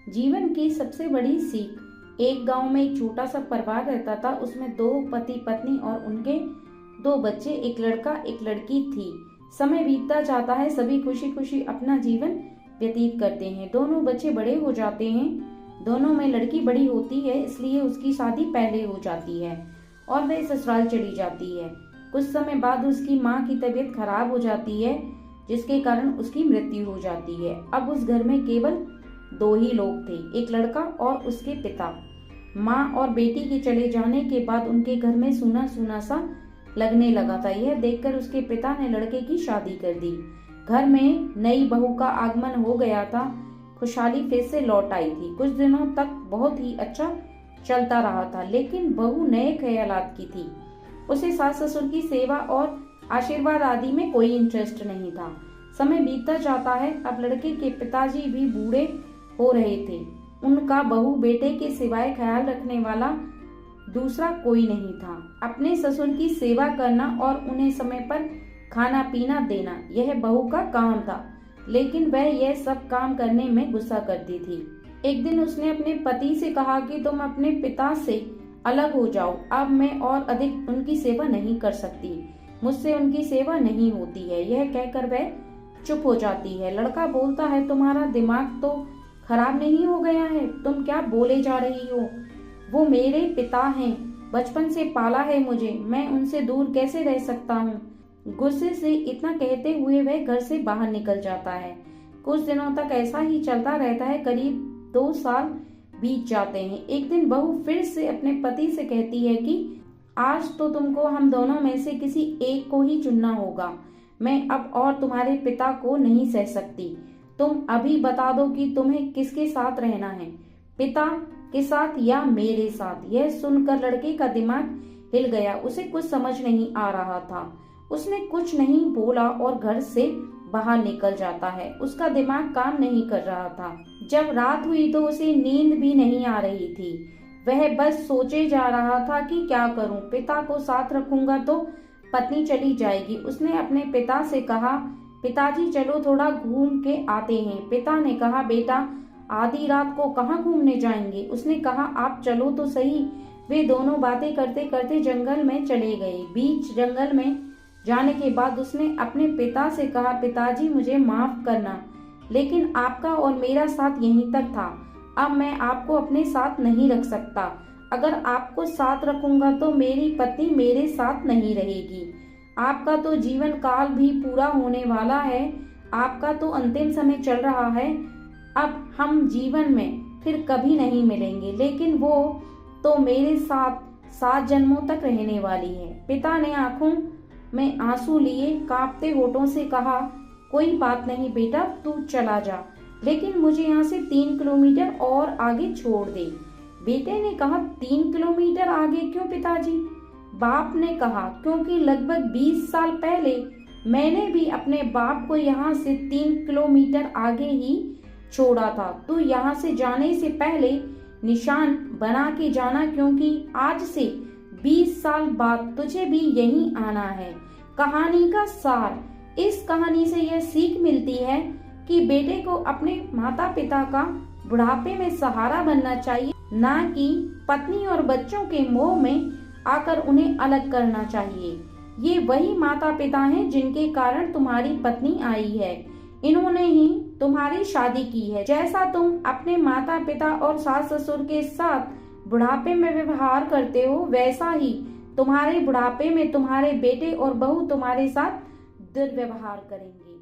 जीवन की सबसे बड़ी सीख। एक गांव में एक छोटा सा परिवार रहता था। उसमें 2 पति पत्नी और उनके 2 बच्चे, एक लड़का एक लड़की थी। समय बीतता जाता है, सभी खुशी खुशी अपना जीवन व्यतीत करते हैं। दोनों बच्चे बड़े हो जाते हैं। दोनों में लड़की बड़ी होती है, इसलिए उसकी शादी पहले हो जाती है और वह ससुराल चली जाती है। कुछ समय बाद उसकी माँ की तबीयत खराब हो जाती है, जिसके कारण उसकी मृत्यु हो जाती है। अब उस घर में केवल 2 ही लोग थे, एक लड़का और उसके पिता। माँ और बेटी के चले जाने के बाद उनके घर में सूना सूना सा लगने लगा था। यह देखकर उसके पिता ने लड़के की शादी कर दी। घर में नई बहू का आगमन हो गया था। खुशहाली फिर से लौट आई थी। कुछ दिनों तक बहुत ही अच्छा चलता रहा था, लेकिन बहू नए ख्यालात की थी। उसे सास ससुर की सेवा और आशीर्वाद आदि में कोई इंटरेस्ट नहीं था। समय बीतता जाता है। अब लड़के के पिताजी भी बूढ़े हो रहे थे। उनका बहू बेटे के सिवाय ख्याल रखने वाला दूसरा कोई नहीं था। अपने ससुर की सेवा करना और उन्हें समय पर खाना पीना देना, यह बहू का काम था, लेकिन वह यह सब काम करने में गुस्सा करती थी। एक दिन उसने अपने पति से कहा कि तुम अपने पिता से अलग हो जाओ। अब मैं और अधिक उनकी सेवा नहीं कर सकती। मुझसे उनकी सेवा नहीं होती है। यह कहकर वह चुप हो जाती है। लड़का बोलता है, तुम्हारा दिमाग तो खराब नहीं हो गया है? तुम क्या बोले जा रही हो? वो मेरे पिता हैं, बचपन से पाला है मुझे, मैं उनसे दूर कैसे रह सकता हूँ? गुस्से से इतना कहते हुए वह घर से बाहर निकल जाता है। कुछ दिनों तक ऐसा ही चलता रहता है। करीब 2 साल बीत जाते हैं। एक दिन बहू फिर से अपने पति से कहती है कि आज तो तुमको हम दोनों में से किसी एक को ही चुनना होगा। मैं अब और तुम्हारे पिता को नहीं सह सकती। तुम अभी बता दो कि तुम्हें किसके साथ रहना है, पिता के साथ या मेरे साथ? यह सुनकर लड़के का दिमाग हिल गया। उसे कुछ समझ नहीं आ रहा था। उसने कुछ नहीं बोला और घर से बाहर निकल जाता है। उसका दिमाग काम नहीं कर रहा था। जब रात हुई तो उसे नींद भी नहीं आ रही थी। वह बस सोचे जा रहा था कि क्या करूं। पिता को साथ रखूंगा तो पत्नी चली जाएगी। उसने अपने पिता से कहा, पिताजी चलो थोड़ा घूम के आते हैं। पिता ने कहा, बेटा आधी रात को कहाँ घूमने जाएंगे? उसने कहा, आप चलो तो सही। वे दोनों बातें करते करते जंगल में चले गए। बीच जंगल में जाने के बाद उसने अपने पिता से कहा, पिताजी मुझे माफ करना, लेकिन आपका और मेरा साथ यहीं तक था। अब मैं आपको अपने साथ नहीं रख सकता। अगर आपको साथ रखूंगा तो मेरी पत्नी मेरे साथ नहीं रहेगी। आपका तो जीवन काल भी पूरा होने वाला है। आपका तो अंतिम समय चल रहा है। अब हम जीवन में फिर कभी नहीं मिलेंगे, लेकिन वो तो मेरे साथ 7 जन्मों तक रहने वाली है। पिता ने आंखों में आंसू लिए कांपते होठों से कहा, कोई बात नहीं बेटा, तू चला जा, लेकिन मुझे यहाँ से 3 किलोमीटर और आगे छोड़ दे। बेटे ने कहा, 3 किलोमीटर आगे क्यों पिताजी? बाप ने कहा, क्योंकि लगभग 20 साल पहले मैंने भी अपने बाप को यहाँ से 3 किलोमीटर आगे ही छोड़ा था। तू यहाँ से जाने से पहले निशान बना के जाना, क्योंकि आज से 20 साल बाद तुझे भी यहीं आना है। कहानी का सार। इस कहानी से यह सीख मिलती है कि बेटे को अपने माता पिता का बुढ़ापे में सहारा बनना चाहिए, ना कि पत्नी और बच्चों के मोह में आकर उन्हें अलग करना चाहिए। ये वही माता पिता हैं जिनके कारण तुम्हारी पत्नी आई है। इन्होंने ही तुम्हारी शादी की है। जैसा तुम अपने माता पिता और सास ससुर के साथ बुढ़ापे में व्यवहार करते हो, वैसा ही तुम्हारे बुढ़ापे में तुम्हारे बेटे और बहू तुम्हारे साथ दुर्व्यवहार करेंगे।